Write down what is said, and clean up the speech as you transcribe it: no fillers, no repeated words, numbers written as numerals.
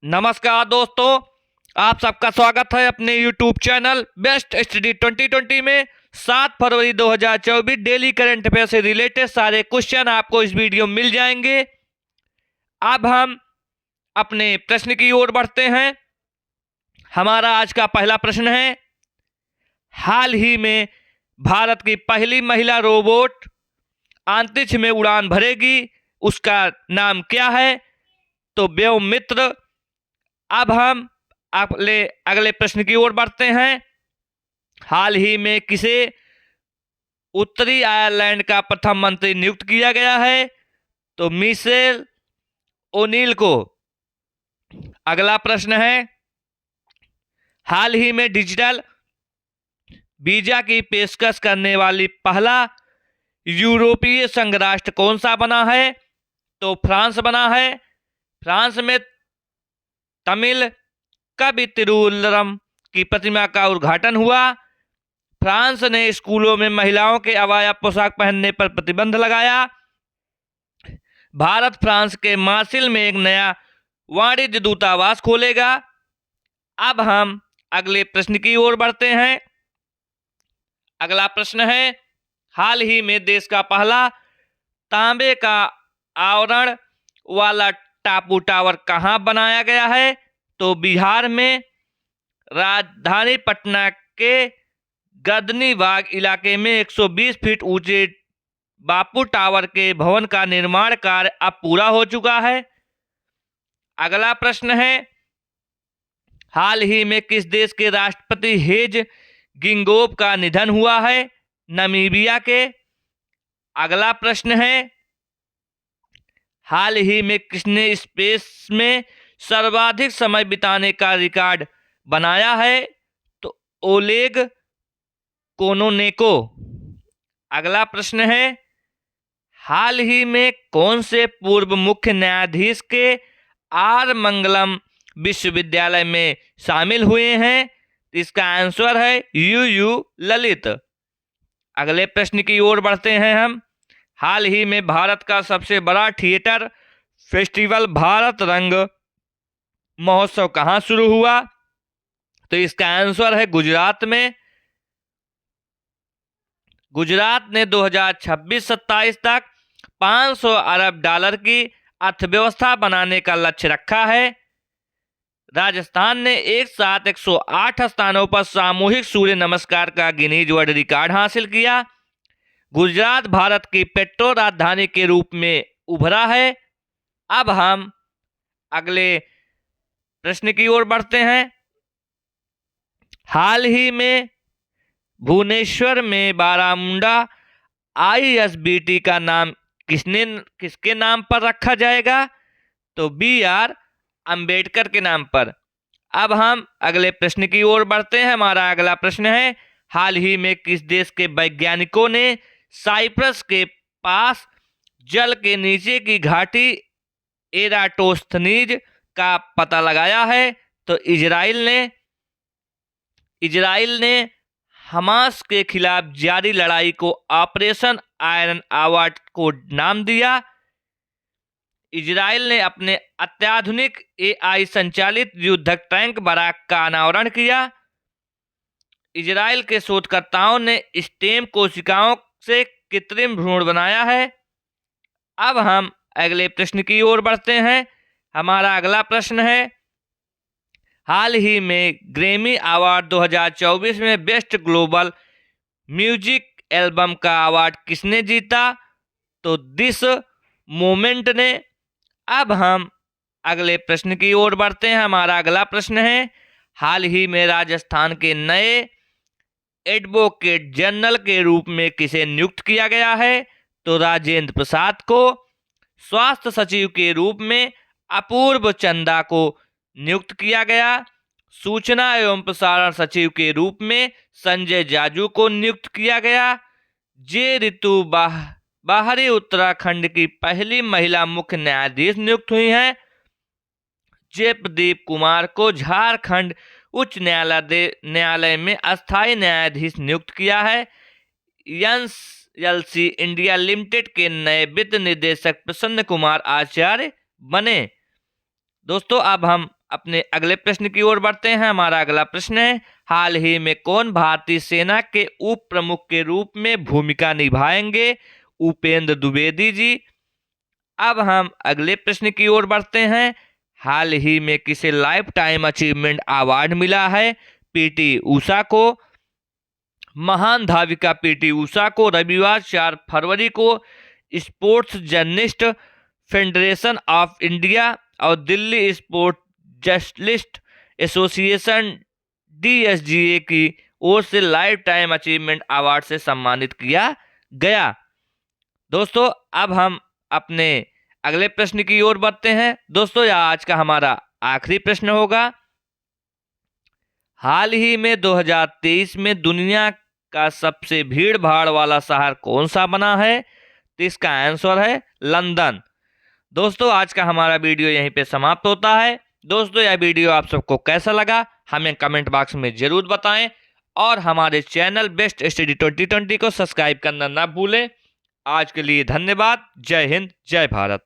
नमस्कार दोस्तों, आप सबका स्वागत है अपने YouTube चैनल बेस्ट स्टडी 2020 में। 7 फरवरी 2024 डेली करंट अफेयर से रिलेटेड सारे क्वेश्चन आपको इस वीडियो में मिल जाएंगे। अब हम अपने प्रश्न की ओर बढ़ते हैं। हमारा आज का पहला प्रश्न है, हाल ही में भारत की पहली महिला रोबोट अंतरिक्ष में उड़ान भरेगी, उसका नाम क्या है? तो व्योममित्र। अब हम अगले प्रश्न की ओर बढ़ते हैं। हाल ही में किसे उत्तरी आयरलैंड का प्रथम मंत्री नियुक्त किया गया है? तो मिशेल ओनील को। अगला प्रश्न है, हाल ही में डिजिटल वीजा की पेशकश करने वाली पहला यूरोपीय संघ राष्ट्र कौन सा बना है? तो फ्रांस बना है। फ्रांस में तमिल कवि तिरुवल्लुवरम की प्रतिमा का उद्घाटन हुआ। फ्रांस ने स्कूलों में महिलाओं के अवाया पोशाक पहनने पर प्रतिबंध लगाया। भारत फ्रांस के मार्सिल में एक नया वाणिज्य दूतावास खोलेगा। अब हम अगले प्रश्न की ओर बढ़ते हैं। अगला प्रश्न है, हाल ही में देश का पहला तांबे का आवरण वाला टापू टावर कहां बनाया गया है? तो बिहार में राजधानी पटना के गदनी बाग इलाके में 120 फीट ऊंचे बापू टावर के भवन का निर्माण कार्य अब पूरा हो चुका है। अगला प्रश्न है, हाल ही में किस देश के राष्ट्रपति हेज गिंगोब का निधन हुआ है? नामीबिया के। अगला प्रश्न है, हाल ही में किसने स्पेस में सर्वाधिक समय बिताने का रिकॉर्ड बनाया है? तो ओलेग कोनोनेको। अगला प्रश्न है, हाल ही में कौन से पूर्व मुख्य न्यायाधीश के आर मंगलम विश्वविद्यालय में शामिल हुए हैं? इसका आंसर है यू ललित। अगले प्रश्न की ओर बढ़ते हैं हम। हाल ही में भारत का सबसे बड़ा थिएटर फेस्टिवल भारत रंग महोत्सव कहां शुरू हुआ? तो इसका आंसर है गुजरात में। गुजरात ने 2026-27 तक 500 अरब डॉलर की अर्थव्यवस्था बनाने का लक्ष्य रखा है। राजस्थान ने एक साथ 108 स्थानों पर सामूहिक सूर्य नमस्कार का गिनीज वर्ल्ड रिकॉर्ड हासिल किया। गुजरात भारत की पेट्रो राजधानी के रूप में उभरा है। अब हम अगले प्रश्न की ओर बढ़ते हैं। हाल ही में भुवनेश्वर में बारामुंडा ISBT का नाम किसके नाम पर रखा जाएगा? तो BR अंबेडकर के नाम पर। अब हम अगले प्रश्न की ओर बढ़ते हैं। हमारा अगला प्रश्न है, हाल ही में किस देश के वैज्ञानिकों ने साइप्रस के पास जल के नीचे की घाटी एराटोस्थनीज का पता लगाया है? तो इजराइल ने हमास के खिलाफ जारी लड़ाई को ऑपरेशन आयरन अवार्ड को नाम दिया। इजराइल ने अपने अत्याधुनिक AI संचालित युद्धक टैंक बराक का अनावरण किया। इजराइल के शोधकर्ताओं ने स्टेम कोशिकाओं से कृत्रिम भ्रूण बनाया है। अब हम अगले प्रश्न की ओर बढ़ते हैं। हमारा अगला प्रश्न है, हाल ही में ग्रैमी अवार्ड 2024 में बेस्ट ग्लोबल म्यूजिक एल्बम का अवार्ड किसने जीता? तो दिस मोमेंट ने। अब हम अगले प्रश्न की ओर बढ़ते हैं। हमारा अगला प्रश्न है, हाल ही में राजस्थान के नए एडवोकेट जनरल के रूप में किसे नियुक्त किया गया है? तो राजेंद्र प्रसाद को। स्वास्थ्य सचिव के रूप में अपूर्व चंदा को नियुक्त किया गया। सूचना एवं प्रसारण सचिव के रूप में संजय जाजू को नियुक्त किया गया। जे ऋतु बाहरी उत्तराखंड की पहली महिला मुख्य न्यायाधीश नियुक्त हुई हैं। जे प्रदीप कुमार को झारखंड उच्च न्यायालय में अस्थायी न्यायाधीश नियुक्त किया है। NLC इंडिया लिमिटेड के नए वित्त निदेशक प्रसन्न कुमार आचार्य बने। दोस्तों, अब हम अपने अगले प्रश्न की ओर बढ़ते हैं। हमारा अगला प्रश्न है, हाल ही में कौन भारतीय सेना के उप प्रमुख के रूप में भूमिका निभाएंगे? उपेंद्र द्विवेदी जी। अब हम अगले प्रश्न की ओर बढ़ते हैं। हाल ही में किसे लाइफ टाइम अचीवमेंट अवार्ड मिला है? पीटी उषा को। महान धाविका पीटी उषा को रविवार 4 फरवरी को sports journalist federation of India और Delhi sport journalist association DSGA की ओर से लाइफ टाइम अचीवमेंट अवार्ड से सम्मानित किया गया। दोस्तों अब हम अपने अगले प्रश्न की ओर बढ़ते हैं। दोस्तों यह आज का हमारा आखिरी प्रश्न होगा। हाल ही में 2023 में दुनिया का सबसे भीड़ भाड़ वाला शहर कौन सा बना है? तो इसका आंसर है लंदन। दोस्तों आज का हमारा वीडियो यहीं पे समाप्त होता है। दोस्तों यह वीडियो आप सबको कैसा लगा हमें कमेंट बॉक्स में जरूर बताएं और हमारे चैनल बेस्ट स्टडी 2020 को सब्सक्राइब करना ना भूलें। आज के लिए धन्यवाद। जय हिंद, जय भारत।